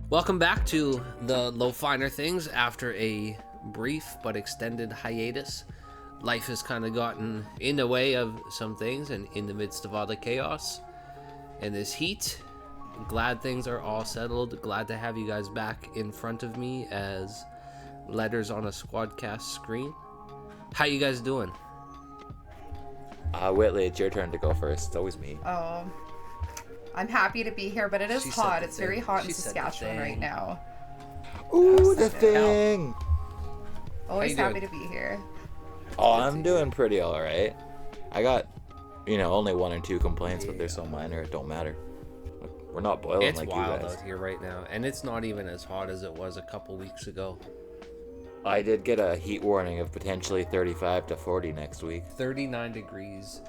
Welcome back to the Low Finer Things after a brief but extended hiatus. Life has kind of gotten in the way of some things, and in the midst of all the chaos and this heat, glad things are all settled. Glad to have you guys back in front of me as letters on a Squadcast screen. How you guys doing? Whitley, it's your turn to go first. It's always me. Oh, I'm happy to be here, but it is hot. It's very hot in Saskatchewan right now. Ooh, the thing! Always happy to be here. Oh, I'm doing pretty alright. I got, only 1 or 2 complaints, but they're so minor it don't matter. We're not boiling It's like you wild guys. out here right now, and it's not even as hot as it was a couple weeks ago. I did get a heat warning of potentially 35 to 40 next week. 39 degrees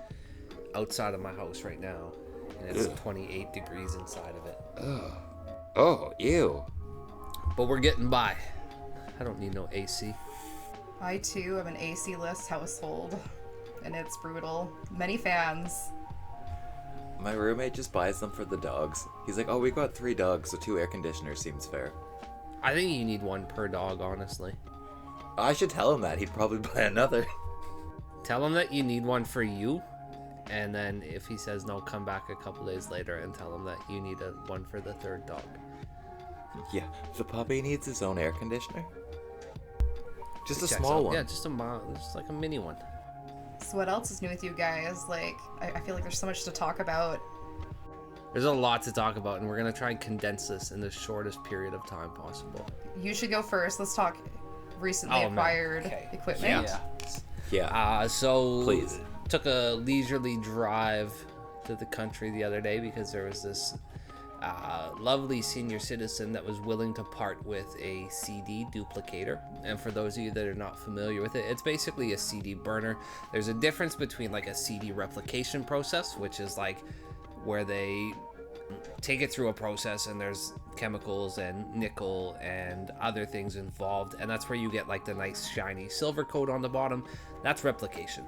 outside of my house right now, and it's 28 degrees inside of it. Oh, ew. But we're getting by. I don't need no AC. I too am an AC-less household, and it's brutal. Many fans. My roommate just buys them for the dogs. He's like, oh, we got 3 dogs, so 2 air conditioners seems fair. I think you need one per dog, honestly. I should tell him that. He'd probably buy another. Tell him that you need one for you, and then if he says no, come back a couple days later and tell him that you need one for the 3rd dog. Yeah, the puppy needs his own air conditioner. Just a Checks small out. one. Yeah, just like a mini one. So what else is new with you guys? I feel like there's so much to talk about. There's a lot to talk about, and we're going to try and condense this in the shortest period of time possible. You should go first. Let's talk recently acquired equipment. Yeah. So Please. Took a leisurely drive to the country the other day because there was this lovely senior citizen that was willing to part with a CD duplicator. And for those of you that are not familiar with it, it's basically a CD burner. There's a difference between like a CD replication process, which is like where they take it through a process and there's chemicals and nickel and other things involved, and that's where you get like the nice shiny silver coat on the bottom. That's replication.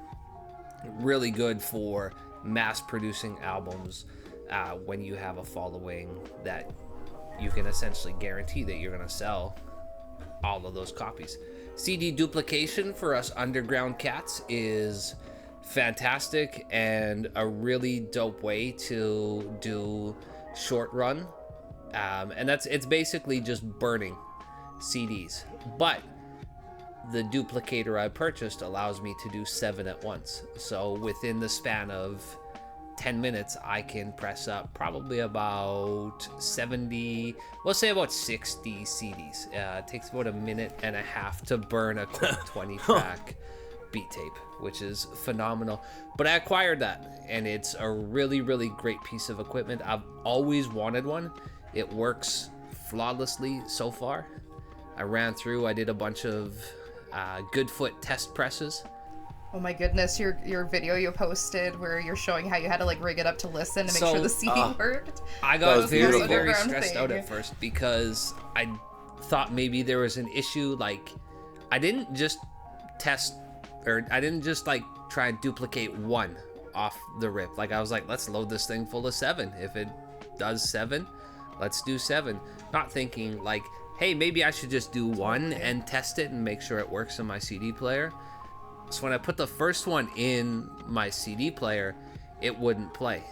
Really good for mass producing albums when you have a following that you can essentially guarantee that you're going to sell all of those copies. CD duplication for us underground cats is fantastic and a really dope way to do short run, and it's basically just burning CDs, but the duplicator I purchased allows me to do 7 at once. So within the span of 10 minutes I can press up probably about 70, we'll say about 60 CDs. It takes about 1.5 minutes to burn a quick 20 track beat tape, which is phenomenal. But I acquired that, and it's a really, really great piece of equipment. I've always wanted one. It works flawlessly so far. I did a bunch of good foot test presses. Oh my goodness, your video you posted where you're showing how you had to like rig it up to listen to make sure the CD worked. I got very, very underground stressed out at first because I thought maybe there was an issue. Like, I didn't just like try and duplicate 1 off the rip. Like, I was like, let's load this thing full of 7. If it does 7, let's do 7. Not thinking like, hey, maybe I should just do 1 and test it and make sure it works in my CD player. So when I put the first one in my CD player, it wouldn't play.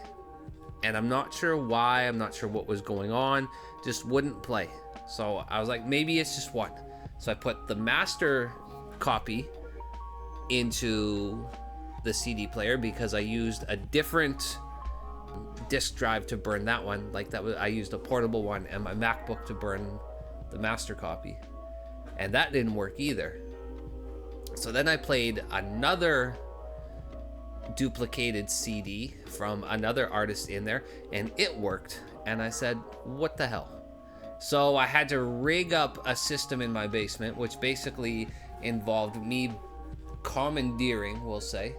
And I'm not sure why, I'm not sure what was going on, just wouldn't play. So I was like, maybe it's just 1. So I put the master copy into the CD player because I used a different disk drive to burn that one. I used a portable one and my MacBook to burn the master copy, and that didn't work either. So then I played another duplicated CD from another artist in there, and it worked, and I said, what the hell? So I had to rig up a system in my basement, which basically involved me commandeering, we'll say,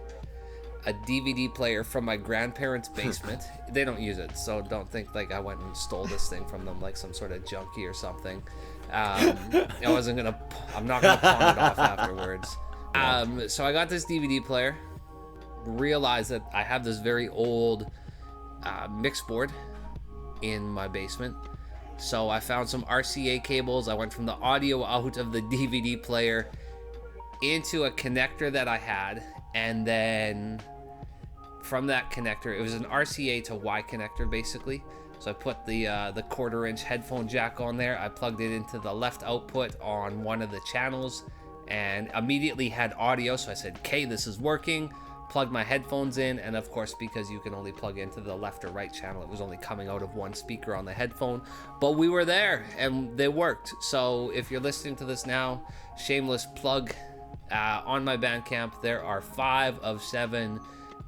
a DVD player from my grandparents' basement. They don't use it, so don't think like I went and stole this thing from them like some sort of junkie or something. I'm not gonna pawn it off afterwards. So I got this DVD player, realized that I have this very old mix board in my basement, So I found some RCA cables. I went from the audio out of the DVD player into a connector that I had, and then from that connector, it was an RCA to Y connector basically. So I put the 1/4-inch headphone jack on there. I plugged it into the left output on one of the channels and immediately had audio. So I said, okay, this is working. Plugged my headphones in, and of course, because you can only plug into the left or right channel, it was only coming out of one speaker on the headphone. But we were there and they worked. So if you're listening to this now, shameless plug, on my Bandcamp, there are 5 of 7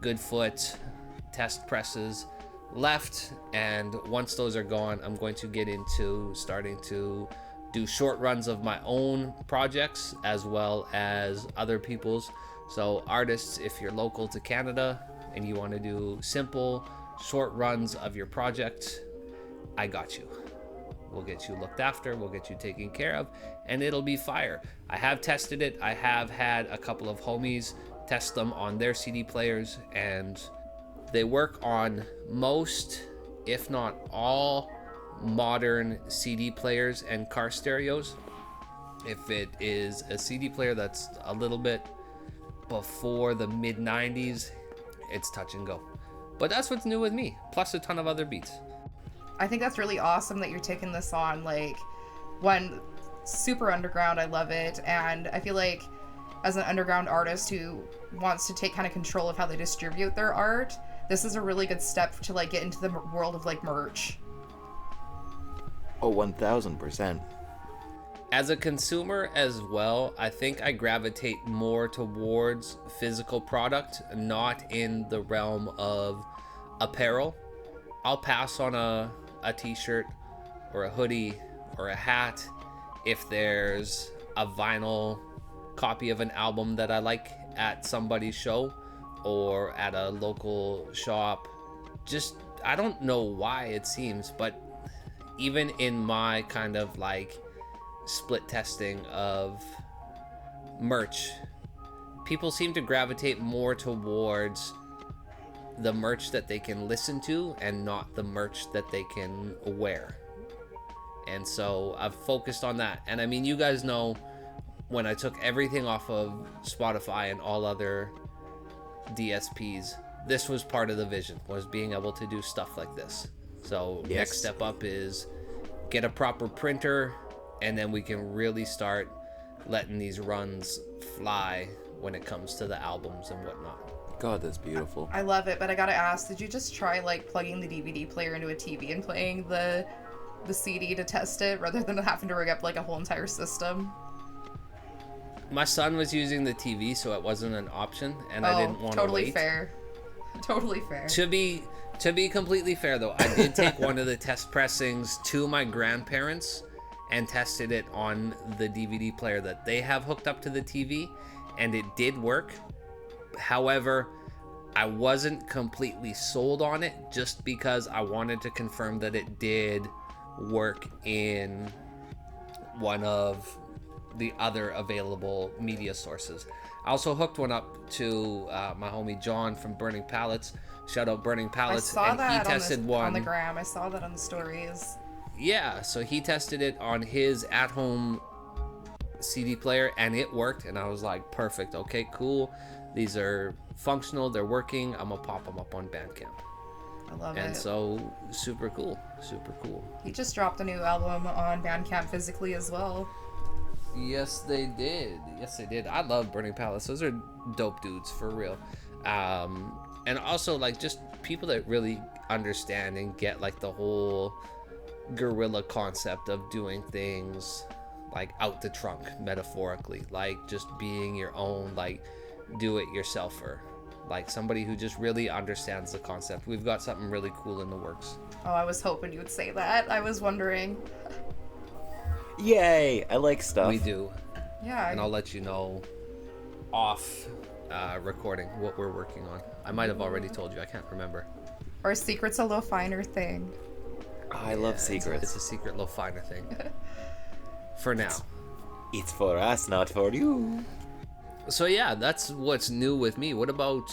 Goodfoot test presses left, and once those are gone, I'm going to get into starting to do short runs of my own projects as well as other people's. So artists, if you're local to Canada and you want to do simple short runs of your project, I got you. We'll get you looked after, we'll get you taken care of, and it'll be fire. I have tested it. I have had a couple of homies test them on their CD players, and they work on most, if not all, modern CD players and car stereos. If it is a CD player that's a little bit before the mid 90s, it's touch and go. But that's what's new with me, plus a ton of other beats. I think that's really awesome that you're taking this on. Like, one, super underground, I love it, and I feel like as an underground artist who wants to take kind of control of how they distribute their art, this is a really good step to like get into the world of like merch. Oh, 1000%. As a consumer as well, I think I gravitate more towards physical product, not in the realm of apparel. I'll pass on a t-shirt or a hoodie or a hat if there's a vinyl copy of an album that I like at somebody's show or at a local shop. Just, I don't know why it seems, but even in my kind of like split testing of merch, people seem to gravitate more towards the merch that they can listen to and not the merch that they can wear. And so I've focused on that. And I mean, you guys know when I took everything off of Spotify and all other DSPs, this was part of the vision, was being able to do stuff like this. So Yes. Next step up is get a proper printer, and then we can really start letting these runs fly when it comes to the albums and whatnot. God, that's beautiful. I love it, but I gotta ask, did you just try like plugging the DVD player into a TV and playing the CD to test it rather than having to rig up like a whole entire system? My son was using the TV, so it wasn't an option, and I didn't want to totally wait. fair. Totally fair. To be completely fair, though, I did take one of the test pressings to my grandparents and tested it on the DVD player that they have hooked up to the TV, and it did work. However, I wasn't completely sold on it just because I wanted to confirm that it did work in one of the other available media sources. I also hooked one up to my homie John from Burning Pallets. Shout out Burning I Pallets. saw and that he tested one on the gram. I saw that on the stories. Yeah, so he tested it on his at-home CD player and it worked, and I was like, perfect, okay, cool. These are functional, they're working. I'm gonna pop them up on Bandcamp. I love And it. so, super cool, super cool. He just dropped a new album on Bandcamp physically as well. Yes, they did. Yes, they did. I love Burning Palace. Those are dope dudes, for real. And also, like, just people that really understand and get, like, the whole guerrilla concept of doing things, like, out the trunk, metaphorically. Like, just being your own, like, do-it-yourselfer. Like, somebody who just really understands the concept. We've got something really cool in the works. Oh, I was hoping you would say that. I was wondering. Yay! I like stuff. We do. Yeah. And I'll let you know off recording what we're working on. I might have already told you. I can't remember. Our secret's a little finer thing. I love It's secrets. a secret little finer thing. For now. It's for us, not for you. So yeah, that's what's new with me. What about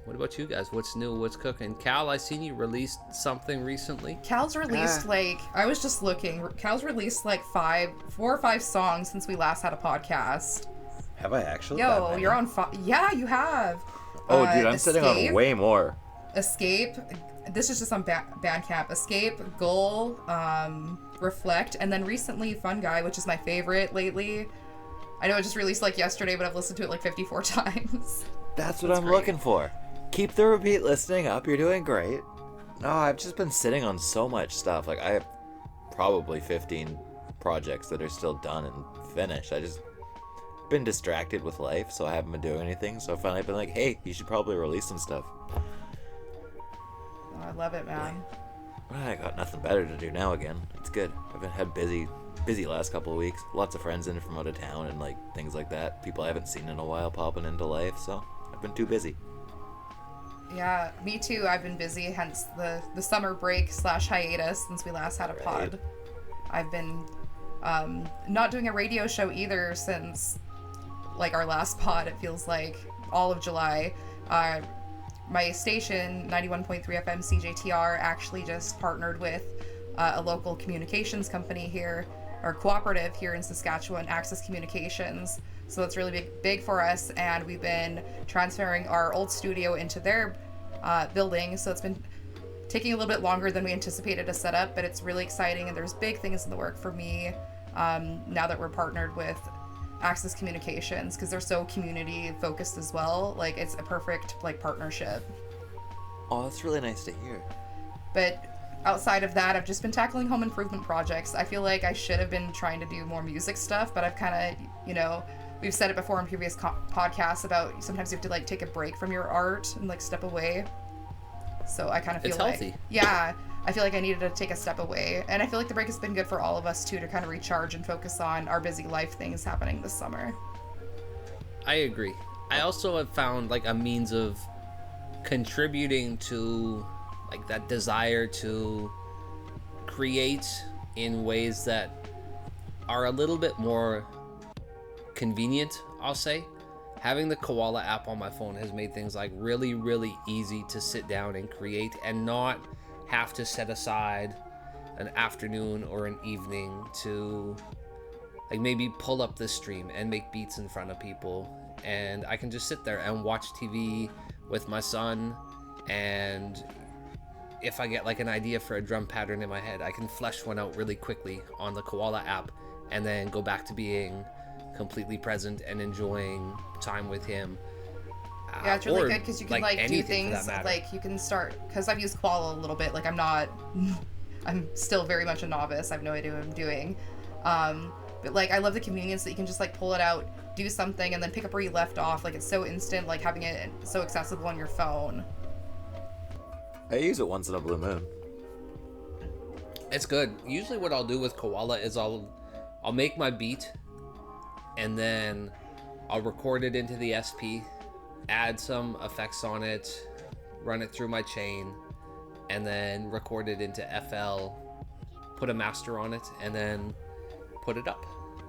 What about you guys? What's new? What's cooking? Cal, I seen you released something recently. Cal's released I was just looking. Cal's released like 4 or 5 songs since we last had a podcast. Have I actually? Yo, you're on yeah, you have. Oh, dude, I'm sitting on way more. Escape. This is just on Bandcamp. Escape, Goal, Reflect, and then recently Fun Guy, which is my favorite lately. I know it just released like yesterday, but I've listened to it like 54 times. That's what I'm looking for. Keep the repeat listening up. You're doing great. No, I've just been sitting on so much stuff. Like, I have probably 15 projects that are still done and finished. I just been distracted with life, so I haven't been doing anything. So I finally been like, hey, you should probably release some stuff. Oh, I love it, man. Well, I got nothing better to do now again. It's good. I've been had busy last couple of weeks. Lots of friends in from out of town and like things like that. People I haven't seen in a while popping into life, so I've been too busy. Yeah, me too. I've been busy, hence the summer break / hiatus since we last had a pod. Right. I've been not doing a radio show either since like our last pod. It feels like all of July. My station, 91.3 FM CJTR, actually just partnered with a local communications company here, or cooperative here in Saskatchewan, Access Communications. So it's really big for us, and we've been transferring our old studio into their building. So it's been taking a little bit longer than we anticipated to set up, but it's really exciting, and there's big things in the work for me now that we're partnered with Access Communications, because they're so community focused as well. Like, it's a perfect like partnership. Oh, that's really nice to hear. But outside of that, I've just been tackling home improvement projects. I feel like I should have been trying to do more music stuff, but I've kind of, we've said it before in previous podcasts about sometimes you have to like take a break from your art and like step away. So I kind of feel It's like, healthy. yeah, I feel like I needed to take a step away. And I feel like the break has been good for all of us too, to kind of recharge and focus on our busy life things happening this summer. I agree. I also have found like a means of contributing to like that desire to create in ways that are a little bit more convenient, I'll say. Having the Koala app on my phone has made things like really, really easy to sit down and create and not have to set aside an afternoon or an evening to like maybe pull up the stream and make beats in front of people. And I can just sit there and watch TV with my son, and if I get like an idea for a drum pattern in my head, I can flesh one out really quickly on the Koala app and then go back to being completely present and enjoying time with him. Yeah, it's really good because you can like do things like you can start, because I've used Koala a little bit. Like I'm still very much a novice. I have no idea what I'm doing. But like I love the convenience that you can just like pull it out, do something, and then pick up where you left off. Like it's so instant, like having it so accessible on your phone. I use it once in a blue moon. It's good. Usually what I'll do with Koala is I'll make my beat and then I'll record it into the SP, add some effects on it, run it through my chain, and then record it into FL, put a master on it, and then put it up.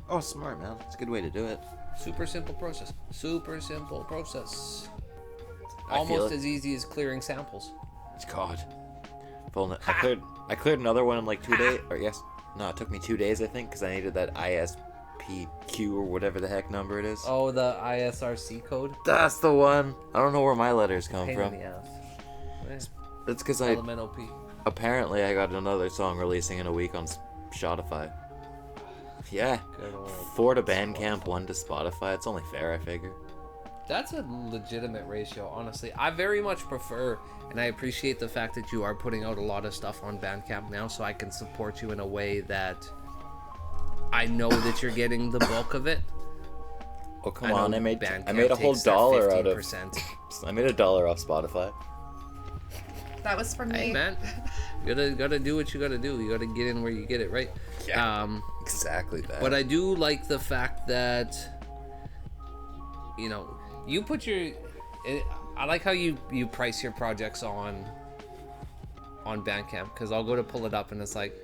Oh, smart, man. It's a good way to do it. Super simple process. Super simple process. I feel Almost it. as easy as clearing samples. God. I cleared another one in like 2 days. Or yes. No, it took me 2 days, I think, because I needed that ISPQ or whatever the heck number it is. Oh, the ISRC code? That's the one. I don't know where my letters come Pain from. in the ass. That's because apparently I got another song releasing in a week on Spotify. Yeah. Good old 4 to Bandcamp, 1 to Spotify. It's only fair, I figure. That's a legitimate ratio, honestly. I very much prefer, and I appreciate the fact that you are putting out a lot of stuff on Bandcamp now, so I can support you in a way that I know that you're getting the bulk of it. Oh, come on. I made a whole takes that dollar out of 15%. I made $1 off Spotify. That was for me. Hey, man. You gotta do what you gotta do. You gotta get in where you get it, right? Yeah. Exactly that. But I do like the fact that, you put I like how you price your projects on Bandcamp, because I'll go to pull it up and it's like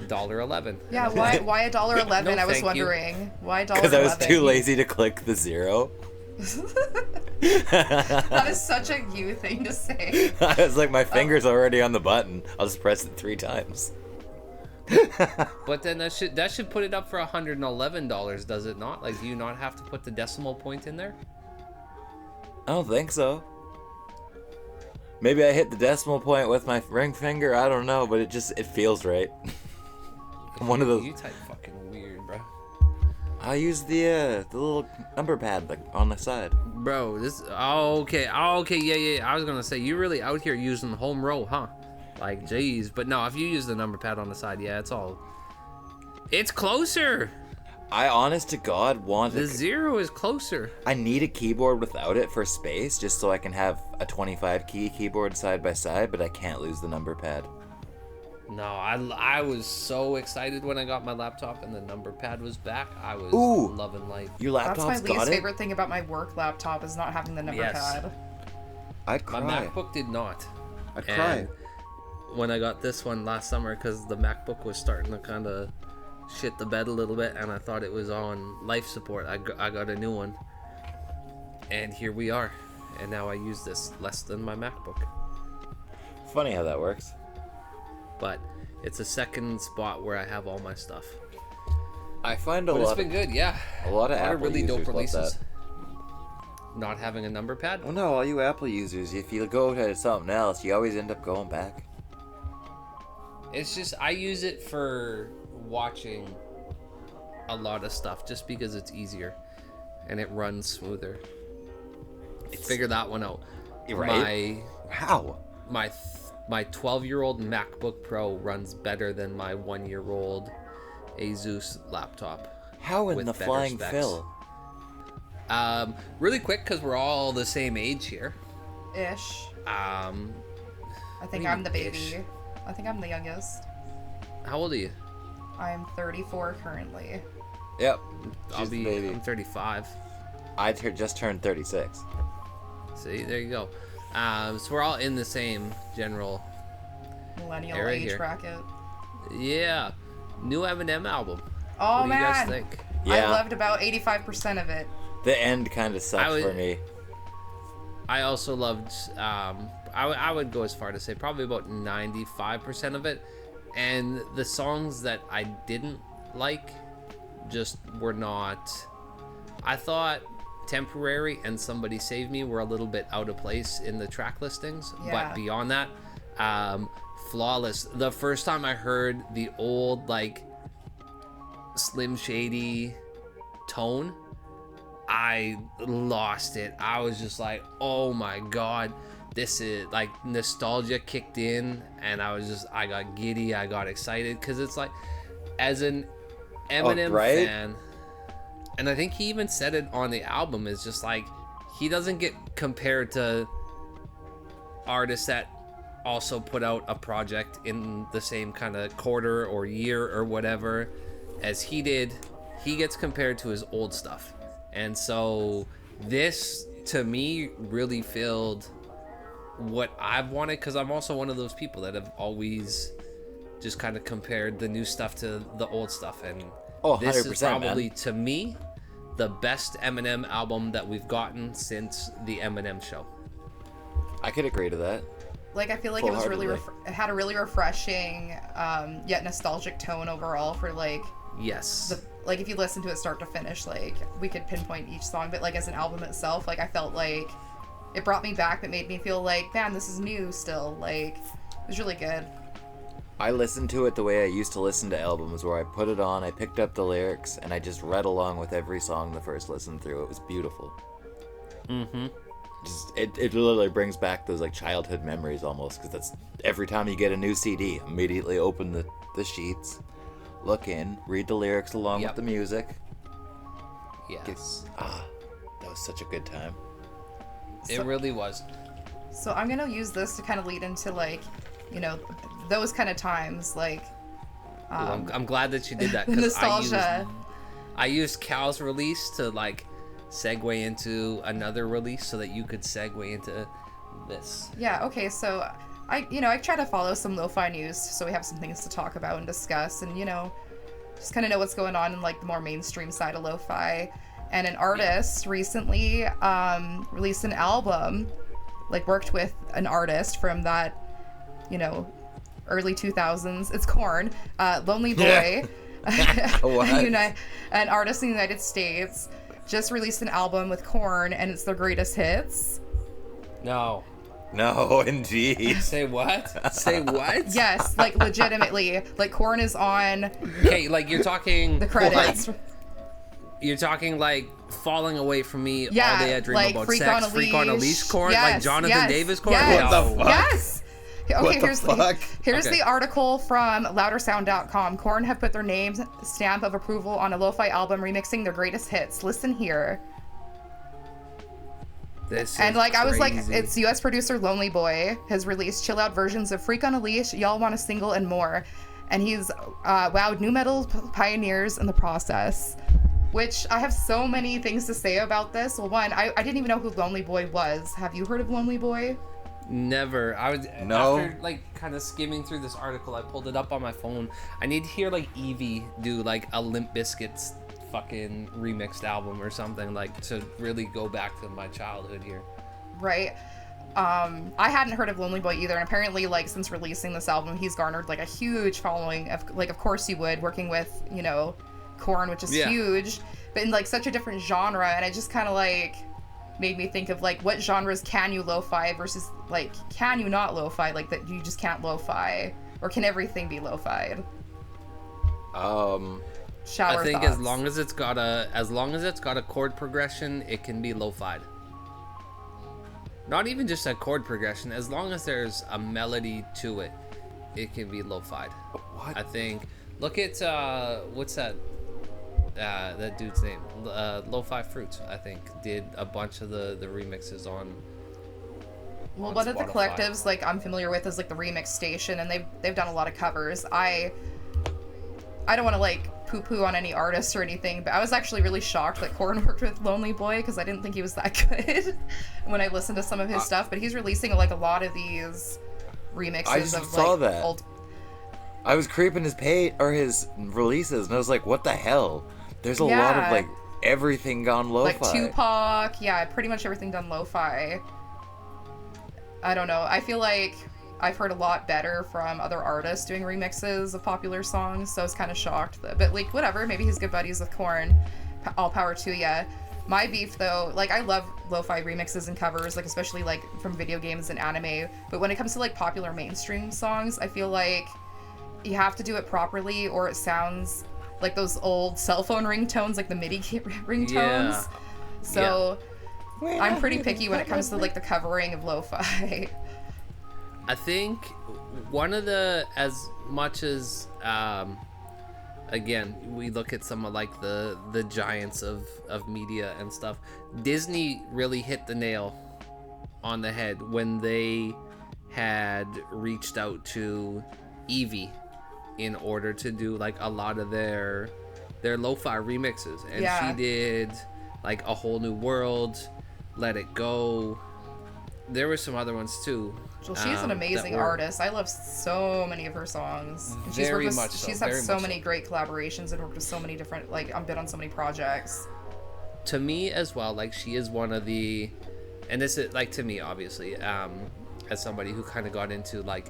$1.11. Yeah, why $1.11? No, I was thank wondering. Why $1.11? Because I was too lazy to click the 0. That is such a you thing to say. I was like, my finger's already on the button. I'll just press it 3 times. But then that should put it up for $111, does it not? Like, do you not have to put the decimal point in there? I don't think so. Maybe I hit the decimal point with my ring finger. I don't know, but it feels right. I'm one of those. You type fucking weird, bro. I use the little number pad like on the side. Bro, okay, yeah. I was gonna say you really out here using home row, huh? Like, geez, but no, if you use the number pad on the side, yeah, it's closer. I, honest to God, want The 0 is closer. I need a keyboard without it for space, just so I can have a 25 key keyboard side by side, but I can't lose the number pad. No, I was so excited when I got my laptop and the number pad was back. I was loving life. Your That's laptop's my got least it? favorite thing about my work laptop is not having the number pad. I'd cry. My MacBook did not. I'd cry. And when I got this one last summer, because the MacBook was starting to kind of shit the bed a little bit, and I thought it was on life support, I got a new one. And here we are. And now I use this less than my MacBook. Funny how that works. But it's a second spot where I have all my stuff. I find But it's been good, yeah. a lot of Apple really dope users love releases. that. Not having a number pad. Oh no, all you Apple users, if you go to something else, you always end up going back. It's just, I use it for watching a lot of stuff just because it's easier and it runs smoother. Figure that one out. Right? How? My 12-year-old MacBook Pro runs better than my 1-year-old Asus laptop. How in with the better flying specs. fill? Really quick, because we're all the same age here. Ish. I I think do you I'm the mean baby. ish? I think I'm the youngest. How old are you? I'm 34 currently. Yep. She's the baby. I'm 35. I just turned 36. See, there you go. So we're all in the same general. Millennial Era age here. bracket. Yeah. New Eminem album. Oh What do man, you guys think? I Yeah. loved about 85% of it. The end kind of sucked for me. I also loved, I would go as far to say probably about 95% of it. And the songs that I didn't like just were not, I thought Temporary and Somebody Save Me were a little bit out of place in the track listings. Yeah. But beyond that, flawless. The first time I heard the old, like, Slim Shady tone, I lost it. I was just like, oh my god, this is like nostalgia kicked in, and I got giddy, I got excited, because it's like, as an Eminem fan, and I think he even said it on the album, is just like, he doesn't get compared to artists that also put out a project in the same kind of quarter or year or whatever as he did. He gets compared to his old stuff. And so this, to me, really filled what I've wanted, because I'm also one of those people that have always just kind of compared the new stuff to the old stuff. And this is probably, to me, the best Eminem album that we've gotten since the Eminem Show. I could agree to that. Like, I feel like it was really it had a really refreshing yet nostalgic tone overall for, like, Yes. Like, if you listen to it start to finish, like, we could pinpoint each song, but, like, as an album itself, like, I felt like it brought me back. It made me feel like, man, this is new still. Like, it was really good. I listened to it the way I used to listen to albums, where I put it on, I picked up the lyrics, and I just read along with every song the first listen through. It was beautiful. Mm-hmm. It literally brings back those, like, childhood memories almost, because that's every time you get a new CD, immediately open the sheets, look in, read the lyrics along with the music. Yes. That was such a good time. It really was. So I'm gonna use this to kind of lead into, like, you know, those kind of times, like, I'm glad that you did that, because nostalgia. I used Cal's release to, like, segue into another release so that you could segue into this. Yeah, okay, so I try to follow some lo-fi news so we have some things to talk about and discuss, and, you know, just kind of know what's going on in, like, the more mainstream side of lo-fi. And an artist recently released an album, like worked with an artist from that, you know, early 2000s. It's Korn, Lonely Boy. An artist in the United States just released an album with Korn, and it's their greatest hits. No. No, indeed. Say what? Say what? Yes, like legitimately. Like Korn is on Okay, like you're talking the credits. You're talking like Falling Away From Me, Yeah, All Day I Dream like About Freak Sex, on a Freak on a Leash. Leash Korn, Yes, like Jonathan yes, Davis Korn. yes. What the fuck? Yes. Okay, What the fuck? Here's Okay. the article from loudersound.com. Korn have put their name stamp of approval on a lo-fi album remixing their greatest hits. Listen here. This And is like I was like, crazy. it's US producer Lonely Boy has released chill out versions of Freak on a Leash, Y'all Want a Single, and more. And he's wowed new metal pioneers in the process. Which I have so many things to say about this. Well, one, I didn't even know who Lonely Boy was. Have you heard of Lonely Boy? Never. I was No. after like kind of skimming through this article. I pulled it up on my phone. I need to hear like Evie do like a Limp Bizkit's fucking remixed album or something, like to really go back to my childhood here. Right. I hadn't heard of Lonely Boy either, and apparently, like, since releasing this album, he's garnered like a huge following of course you would, working with, you know, Korn, which is huge, but in like such a different genre. And it just kind of like made me think of like, what genres can you lo-fi versus like, can you not lo-fi, like that you just can't lo-fi, or can everything be lo-fied? Shower I think thoughts. as long as it's got a chord progression, it can be lo-fied. Not even just a chord progression, as long as there's a melody to it, it can be lo-fied. What? I think. Look at what's that dude's name? Lo-Fi Fruits, I think, did a bunch of the remixes on. Well, on one of the Spotify. collectives like I'm familiar with is like the Remix Station, and they've done a lot of covers. I don't want to like poo-poo on any artists or anything, but I was actually really shocked that Korn worked with Lonely Boy, because I didn't think he was that good when I listened to some of his stuff. But he's releasing like a lot of these remixes I just of saw like that. old. I was creeping his page or his releases, and I was like, "What the hell?" There's a lot Yeah. of like everything gone lo-fi. Like Tupac, yeah, pretty much everything done lo-fi. I don't know. I feel like I've heard a lot better from other artists doing remixes of popular songs, so I was kind of shocked. But like, whatever, maybe he's good buddies with Korn. All power to ya. My beef, though, like, I love lo-fi remixes and covers, like, especially, like, from video games and anime. But when it comes to, like, popular mainstream songs, I feel like you have to do it properly, or it sounds like those old cell phone ringtones, like the MIDI ringtones. Yeah. So I'm pretty picky when it comes to, like, the covering of lo-fi. I think one of the, as much as again, we look at some of like the giants of media and stuff, Disney really hit the nail on the head when they had reached out to Evie in order to do like a lot of their lo-fi remixes, and Yeah. she did like A Whole New World, Let It Go. There were some other ones too. Well, she's an that amazing were artist. I love so many of her songs. And she's Very worked with, much so, she's had very so much many so. great collaborations and worked with so many different, like, I've been on so many projects. To me as well, like she is one of the, and this is like to me obviously, as somebody who kind of got into like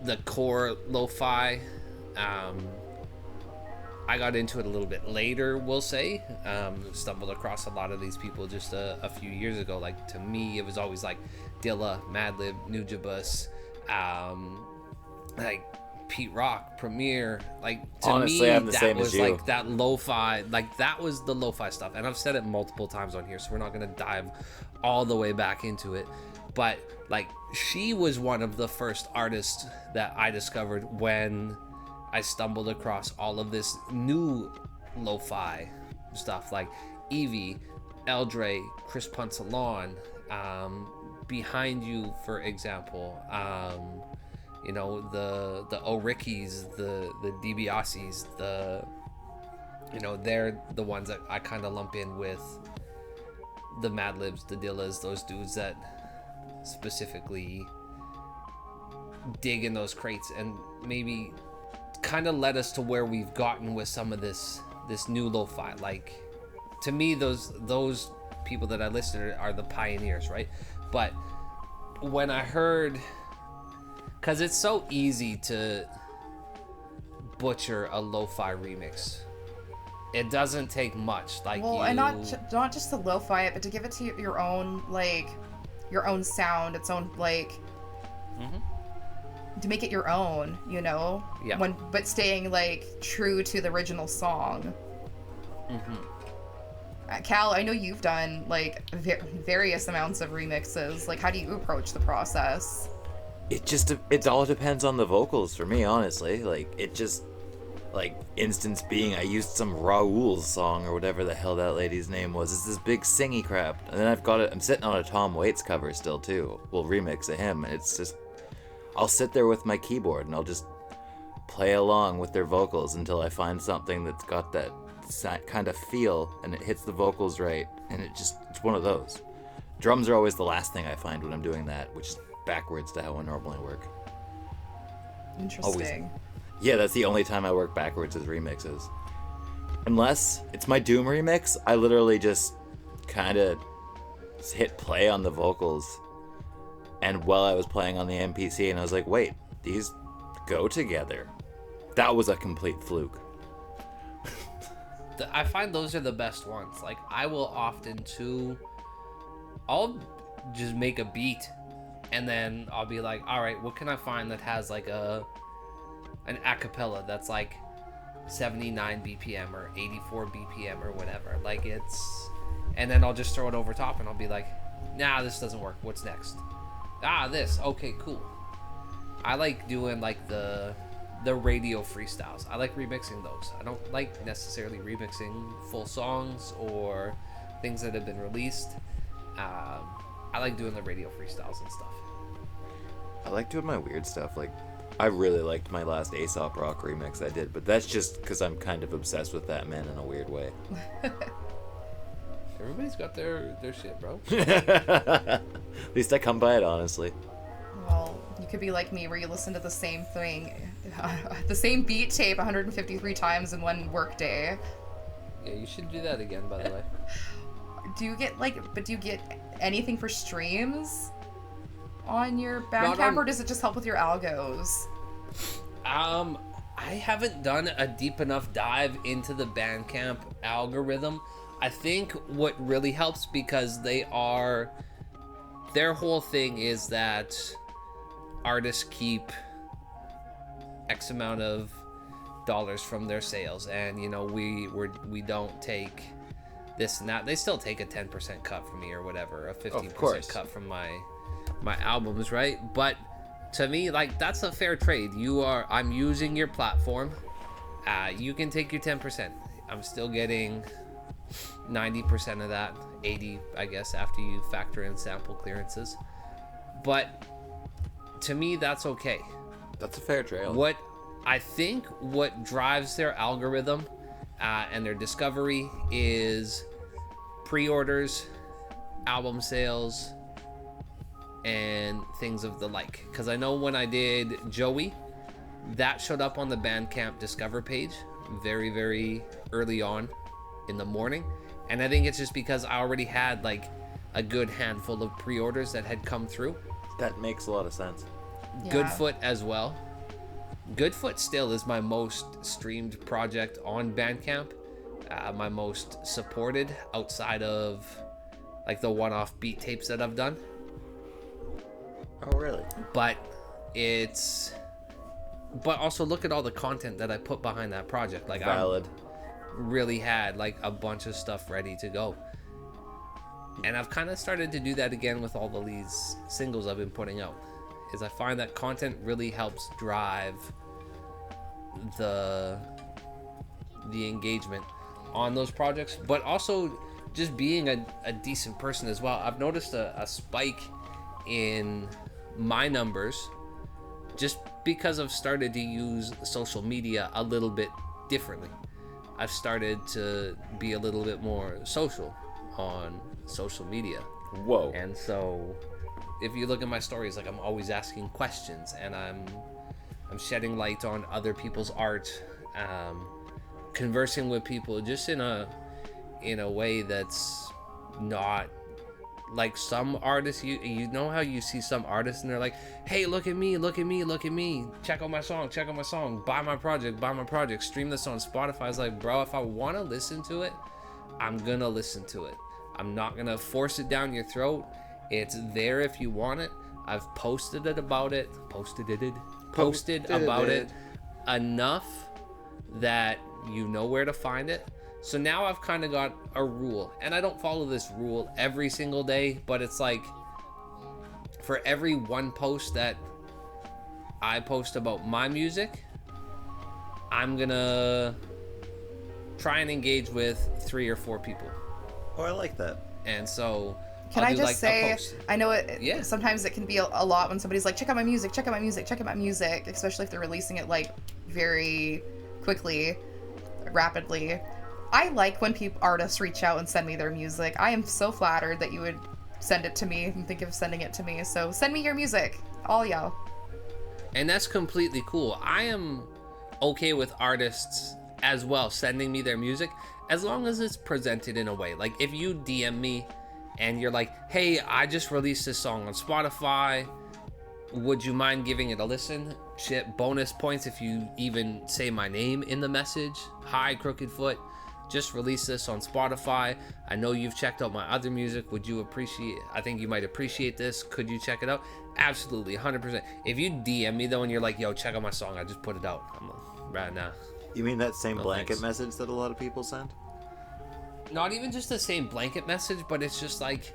the core lo-fi, I got into it a little bit later, we'll say. Stumbled across a lot of these people just a few years ago. Like to me, it was always like Dilla, Madlib, Nujabes, like Pete Rock, Premier. Like to Honestly, me, I'm the that same as was you. like that lo-fi. Like that was the lo-fi stuff. And I've said it multiple times on here, so we're not gonna dive all the way back into it. But like she was one of the first artists that I discovered when I stumbled across all of this new lo-fi stuff, like Evie, Eldre, Chris Ponsalon, Behind You, for example, you know, the O'Rickies, the DiBiases, you know, they're the ones that I kind of lump in with the Madlibs, the Dillas, those dudes that specifically dig in those crates and maybe kind of led us to where we've gotten with some of this new lo-fi. Like to me, those people that I listed are the pioneers, right? But when I heard, because it's so easy to butcher a lo-fi remix. It doesn't take much. Like, well, and not just to lo-fi it, but to give it to your own, like, your own sound, its own, like, to make it your own, you know? Yeah. But staying, like, true to the original song. Cal, I know you've done, like, various amounts of remixes. Like, how do you approach the process? It all depends on the vocals for me, honestly. Like, instance being, I used some Raoul's song or whatever the hell that lady's name was. It's this big singy crap. And then I'm sitting on a Tom Waits cover still, too. We'll remix of him. And it's just, I'll sit there with my keyboard and I'll just play along with their vocals until I find something that's got that kind of feel and it hits the vocals right. And it's one of those. Drums are always the last thing I find when I'm doing that, which is backwards to how I normally work. Interesting. Always. Yeah, that's the only time I work backwards is remixes. Unless it's my Doom remix, I literally just kind of hit play on the vocals. And while I was playing on the MPC, and I was like, wait, these go together. That was a complete fluke. I find those are the best ones. Like, I will often I'll just make a beat, and then I'll be like, all right, what can I find that has like an acapella that's like 79 BPM or 84 BPM or whatever. Like, and then I'll just throw it over top and I'll be like, nah, this doesn't work. What's next? This. Okay, cool. I like doing like the radio freestyles. I like remixing those. I don't like necessarily remixing full songs or things that have been released. I like doing the radio freestyles and stuff. I like doing my weird stuff. Like, I really liked my last Aesop Rock remix I did, but that's just because I'm kind of obsessed with that man in a weird way. Everybody's got their shit, bro. At least I come by it honestly. Well, you could be like me where you listen to the same thing, the same beat tape 153 times in one work day. Yeah, you should do that again, by the way. Do you get anything for streams on your Bandcamp, or does it just help with your algos? I haven't done a deep enough dive into the Bandcamp algorithm. I think what really helps, because their whole thing is that artists keep X amount of dollars from their sales, and you know, we don't take this and that. They still take a 10% cut from me or whatever, a 15% cut from my albums, right? But to me, like, that's a fair trade. I'm using your platform. You can take your 10%. I'm still getting 90% of that, 80, I guess, after you factor in sample clearances. But to me, that's okay. That's a fair trade. What I think what drives their algorithm and their discovery is pre-orders, album sales, and things of the like. Because I know when I did Joey, that showed up on the Bandcamp Discover page very, very early on in the morning. And I think it's just because I already had like a good handful of pre-orders that had come through. That makes a lot of sense. Yeah. Goodfoot as well. Goodfoot still is my most streamed project on Bandcamp. My most supported outside of like the one-off beat tapes that I've done. Oh, really? But also look at all the content that I put behind that project. Like, Valid. I really had like a bunch of stuff ready to go. And I've kind of started to do that again with all these singles I've been putting out. Is I find that content really helps drive the engagement on those projects, but also just being a decent person as well. I've noticed a spike in my numbers just because I've started to use social media a little bit differently. I've started to be a little bit more social on social media. Whoa. And so if you look at my stories, like, I'm always asking questions, and I'm shedding light on other people's art, conversing with people just in in a way that's not like some artists. You know how you see some artists and they're like, hey, look at me, check out my song, buy my project, stream this on Spotify. It's like, bro, if I want to listen to it, I'm gonna listen to it. I'm not gonna force it down your throat. It's there if you want it. I've posted about it enough that you know where to find it. So now I've kind of got a rule, and I don't follow this rule every single day, but it's like for every one post that I post about my music, I'm gonna try and engage with 3 or 4 people. Oh, I like that. And so can I'll I do, just like, say, I know Yeah. sometimes it can be a lot when somebody's like, check out my music, especially if they're releasing it like very quickly, rapidly. I like when artists reach out and send me their music. I am so flattered that you would send it to me and think of sending it to me. So send me your music, all y'all. And that's completely cool. I am okay with artists as well sending me their music, as long as it's presented in a way. Like if you DM me and you're like, hey, I just released this song on Spotify, would you mind giving it a listen? Shit, bonus points if you even say my name in the message. Hi, Crooked Foot, just released this on Spotify. I know you've checked out my other music. I think you might appreciate this. Could you check it out? Absolutely, 100%. If you DM me though and you're like, yo, check out my song, I just put it out, I'm like, right now. You mean that same No, blanket thanks. message that a lot of people send? Not even just the same blanket message, but it's just like,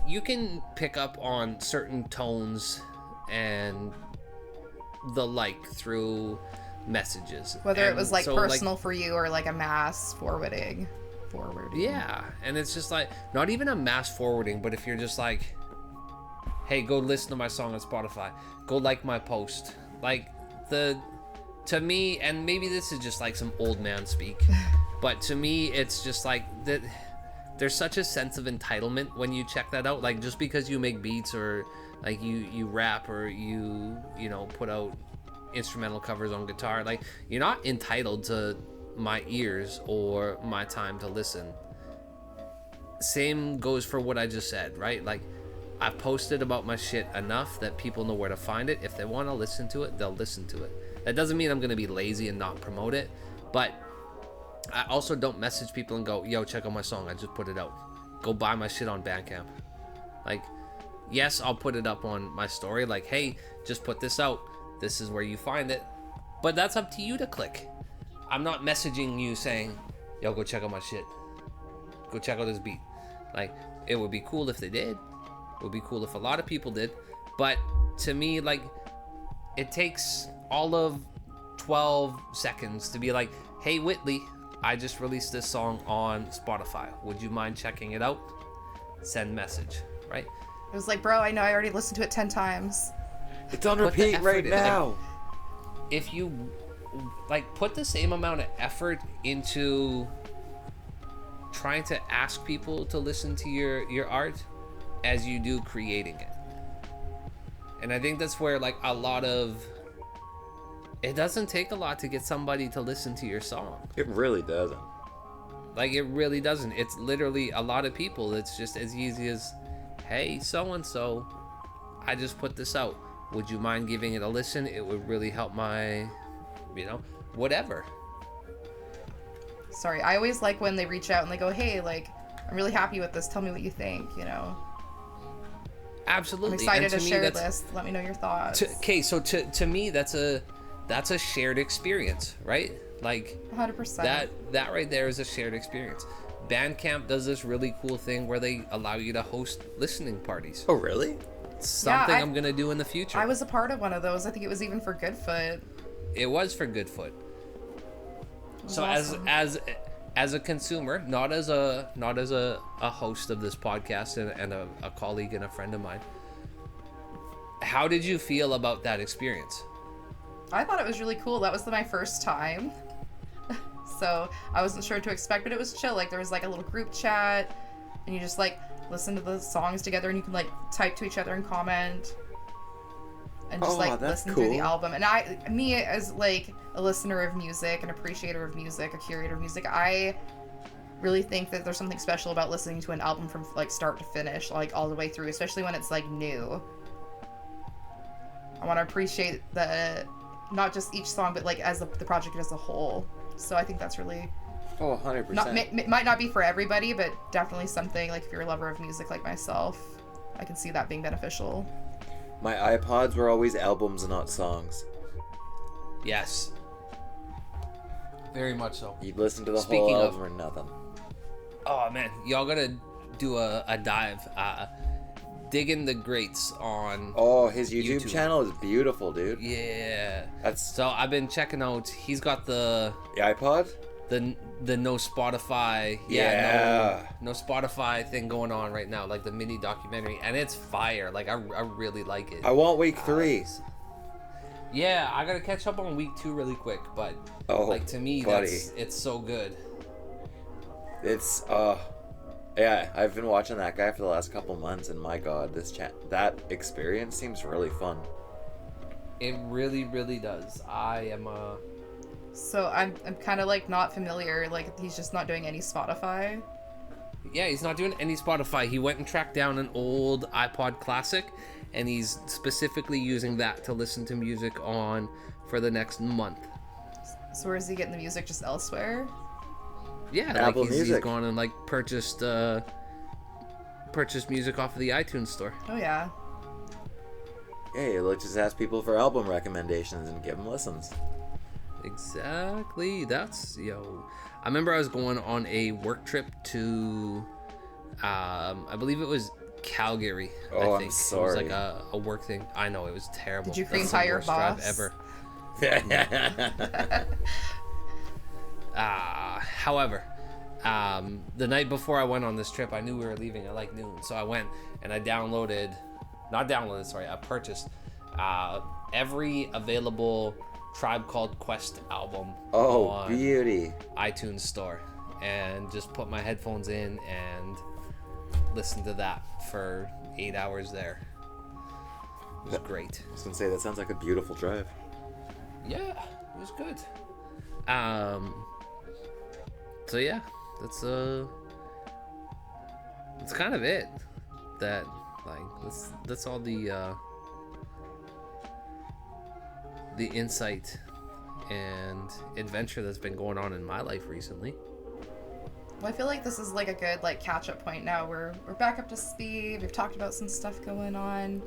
you can pick up on certain tones and the like through messages. Whether it was like so, personal for you or like a mass forwarding. Yeah, and it's just like, not even a mass forwarding, but if you're just like, hey, go listen to my song on Spotify, go like my post. Like, to me, and maybe this is just like some old man speak, but to me, it's just like that. There's such a sense of entitlement when you check that out. Like, just because you make beats or like you rap or you know, put out instrumental covers on guitar, like, you're not entitled to my ears or my time to listen. Same goes for what I just said, right? Like, I've posted about my shit enough that people know where to find it. If they want to listen to it, they'll listen to it. That doesn't mean I'm going to be lazy and not promote it, but I also don't message people and go, yo, check out my song, I just put it out. Go buy my shit on Bandcamp. Like, yes, I'll put it up on my story, like, hey, just put this out. This is where you find it. But that's up to you to click. I'm not messaging you saying, yo, go check out my shit. Go check out this beat. Like, it would be cool if they did. It would be cool if a lot of people did. But to me, like, it takes all of 12 seconds to be like, hey, Whitley, I just released this song on Spotify. Would you mind checking it out? Send message, right? It was like, bro, I know I already listened to it 10 times. It's on Put the repeat effort right in. now. Like, if you like put the same amount of effort into trying to ask people to listen to your art as you do creating it. And I think that's where, like, a lot of it doesn't take a lot to get somebody to listen to your song. It really doesn't. Like, it really doesn't. It's literally a lot of people. It's just as easy as, hey, so-and-so, I just put this out. Would you mind giving it a listen? It would really help my, whatever. Sorry, I always like when they reach out and they go, hey, like, I'm really happy with this. Tell me what you think, you know? Absolutely. I'm excited to me, share this. Let me know your thoughts. Okay, so to me, that's a shared experience, right? Like, 100%. that right there is a shared experience. Bandcamp does this really cool thing where they allow you to host listening parties. Oh, really? Something I'm gonna do in the future. I was a part of one of those. I think it was even for Goodfoot. It was for Goodfoot. So awesome. as a consumer, not as a host of this podcast and a colleague and a friend of mine, how did you feel about that experience? I thought it was really cool. That was my first time. So I wasn't sure what to expect, but it was chill. Like, there was like a little group chat and you just like listen to the songs together and you can like type to each other and comment. and just Oh, like that's listen through the cool. album. And me as like a listener of music, an appreciator of music, a curator of music, I really think that there's something special about listening to an album from like start to finish, like all the way through, especially when it's like new. I want to appreciate the not just each song, but like as the project as a whole. So I think that's really Oh, 100%. might not be for everybody, but definitely something like if you're a lover of music like myself, I can see that being beneficial. My iPods were always albums and not songs. Yes. Very much so. You'd listen to the Speaking whole of- album or nothing. Oh man, y'all gotta do a dive. Digging the greats on. Oh, his YouTube, YouTube. channel is beautiful, dude. Yeah. That's So I've been checking out. He's got the iPod? no Spotify. Yeah. No Spotify thing going on right now, like the mini documentary, and it's fire. Like I really like it. I want week 3. Yeah, I gotta catch up on week 2 really quick, but Oh, like to me, buddy. it's so good. It's yeah, I've been watching that guy for the last couple months, and my god, that experience seems really fun. It really, really does. I am So I'm kind of like not familiar. Like he's just not doing any Spotify. Yeah, he's not doing any Spotify. He went and tracked down an old iPod Classic, and he's specifically using that to listen to music on for the next month. So where is he getting the music? Just elsewhere? Yeah, Apple like he's Music. gone and like purchased music off of the iTunes store. Oh yeah. Hey, let's just ask people for album recommendations and give them listens. Exactly. That's I remember I was going on a work trip to I believe it was Calgary. Oh, I I'm think. sorry. It was like a work thing. I know, it was terrible. Did you That's the cream pie your worst drive boss? ever. However, the night before I went on this trip, I knew we were leaving at like noon, so I went and I purchased every available Tribe Called Quest album Oh, on beauty. iTunes store, and just put my headphones in and listened to that for 8 hours there. It was great. I was gonna say, that sounds like a beautiful drive. Yeah, it was good. So yeah, that's kind of it. That like that's all the insight and adventure that's been going on in my life recently. Well, I feel like this is like a good like catch up point now. We're back up to speed. We've talked about some stuff going on.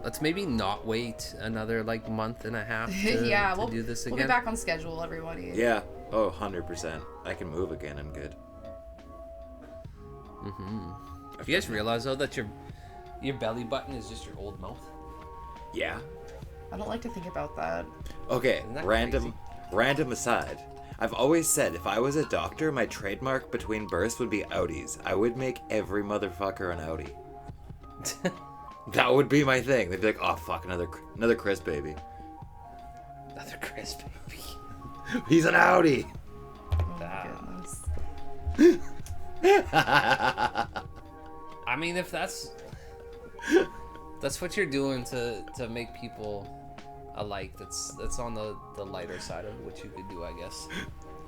Let's maybe not wait another like month and a half to, Yeah, to do this again. We'll be back on schedule, everybody. Yeah. Oh, 100%. I can move again. I'm good. Do you guys realize though that your belly button is just your old mouth? Yeah. I don't like to think about that. Okay, Isn't that random aside. I've always said if I was a doctor, my trademark between births would be Audis. I would make every motherfucker an Audi. That would be my thing. They'd be like, oh fuck, another Chris baby. Another Chris baby. He's an Audi. Oh my goodness. I mean, if that's what you're doing to make people alike, that's on the lighter side of what you could do, I guess.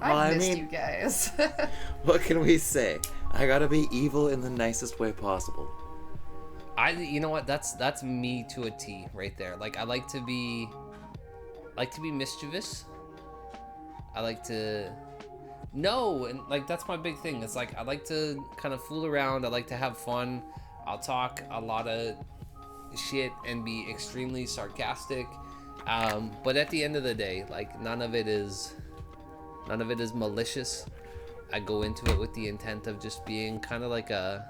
Well, I I missed mean- you guys. What can we say? I gotta be evil in the nicest way possible. You know what? That's me to a T right there. Like I like to be mischievous. I like to and like that's my big thing. It's like I like to kind of fool around. I like to have fun. I'll talk a lot of shit and be extremely sarcastic. But at the end of the day, like none of it is malicious. I go into it with the intent of just being kind of like I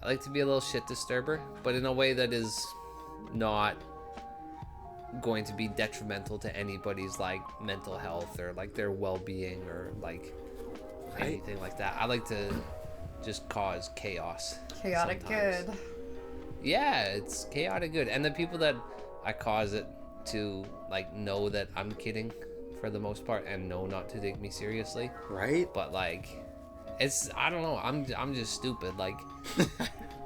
like to be a little shit disturber, but in a way that is not going to be detrimental to anybody's like mental health or like their well-being or like anything like that. I like to just cause chaos. Chaotic sometimes. good. Yeah, it's chaotic good. And the people that I cause it to like know that I'm kidding for the most part and know not to take me seriously. Right? But like I don't know, I'm just stupid. Like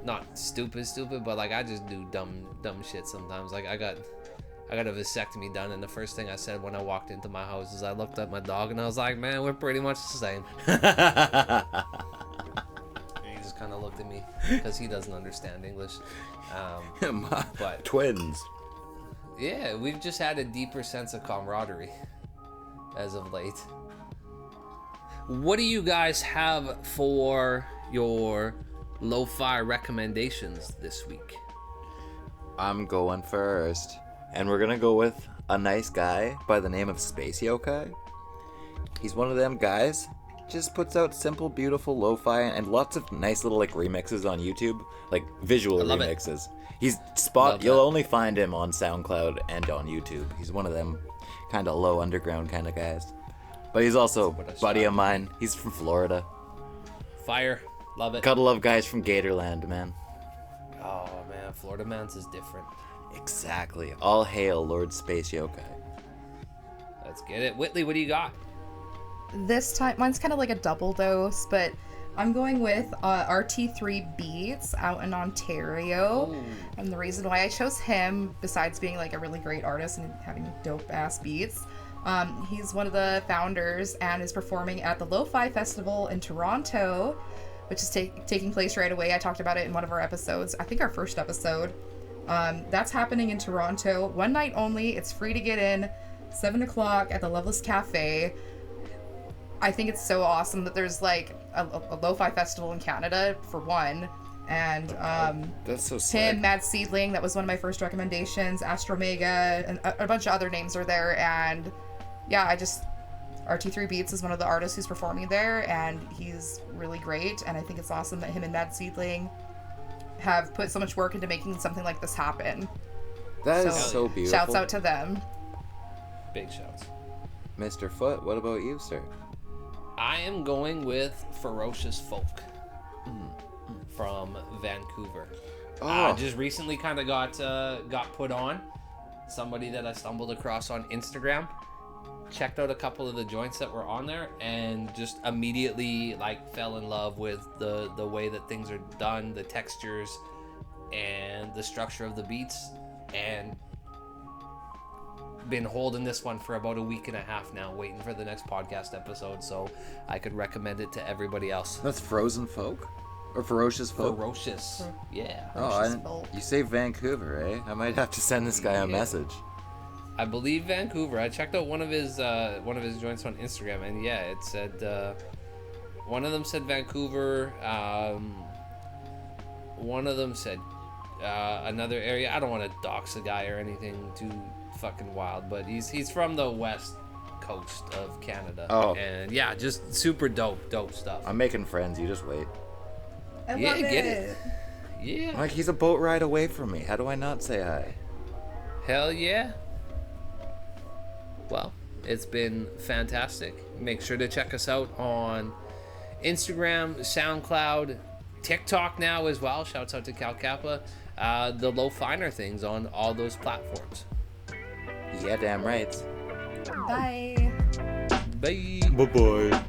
not stupid, but like I just do dumb shit sometimes. Like I got a vasectomy done, and the first thing I said when I walked into my house is I looked at my dog and I was like, man, we're pretty much the same. He just kind of looked at me because he doesn't understand English. But Twins. yeah, we've just had a deeper sense of camaraderie as of late. What do you guys have for your lo-fi recommendations this week? I'm going first. And we're gonna go with a nice guy by the name of Space Yokai. He's one of them guys, just puts out simple, beautiful lo-fi and lots of nice little like remixes on YouTube, like visual remixes. He's you'll only find him on SoundCloud and on YouTube. He's one of them kind of low underground kind of guys. But he's also a buddy of mine. He's from Florida. Fire. Love it. Gotta love guys from Gatorland, man. Oh man, Florida man's is different. Exactly. All hail Lord Space Yokai. Let's get it. Whitley, what do you got? This time, mine's kind of like a double dose, but I'm going with RT3 Beats out in Ontario. Ooh. And the reason why I chose him, besides being like a really great artist and having dope ass beats, he's one of the founders and is performing at the Lo-Fi Festival in Toronto, which is taking place right away. I talked about it in one of our episodes, I think our first episode. That's happening in Toronto. One night only. It's free to get in. 7 o'clock at the Loveless Cafe. I think it's so awesome that there's like a lo-fi festival in Canada for one, and that's so sick. him, Mad Seedling, that was one of my first recommendations. Astromega and a bunch of other names are there, and yeah, RT3 Beats is one of the artists who's performing there, and he's really great. And I think it's awesome that him and Mad Seedling have put so much work into making something like this happen. That is so beautiful. Shouts out to them. Big shouts. Mr. Foot, what about you, sir? I am going with Ferocious Folk from Vancouver. Just recently kind of got put on. Somebody that I stumbled across on Instagram. Checked out a couple of the joints that were on there and just immediately like fell in love with the way that things are done, the textures and the structure of the beats, and been holding this one for about a week and a half now, waiting for the next podcast episode so I could recommend it to everybody else. That's Frozen Folk? Or Ferocious Folk? Ferocious. Yeah. You say Vancouver, eh? I might have to send this guy a message. I believe Vancouver. I checked out one of his joints on Instagram, and yeah, it said one of them said Vancouver. One of them said another area. I don't want to dox a guy or anything too fucking wild, but he's from the west coast of Canada. Oh, and yeah, just super dope stuff. I'm making friends. You just wait. I love it. Get it. Yeah. Like, he's a boat ride away from me. How do I not say hi? Hell yeah. Well, it's been fantastic. Make sure to check us out on Instagram, SoundCloud, TikTok now as well. Shouts out to Cal Kappa. The Low Finer things on all those platforms. Yeah, damn right. Bye. Bye. Bye-bye.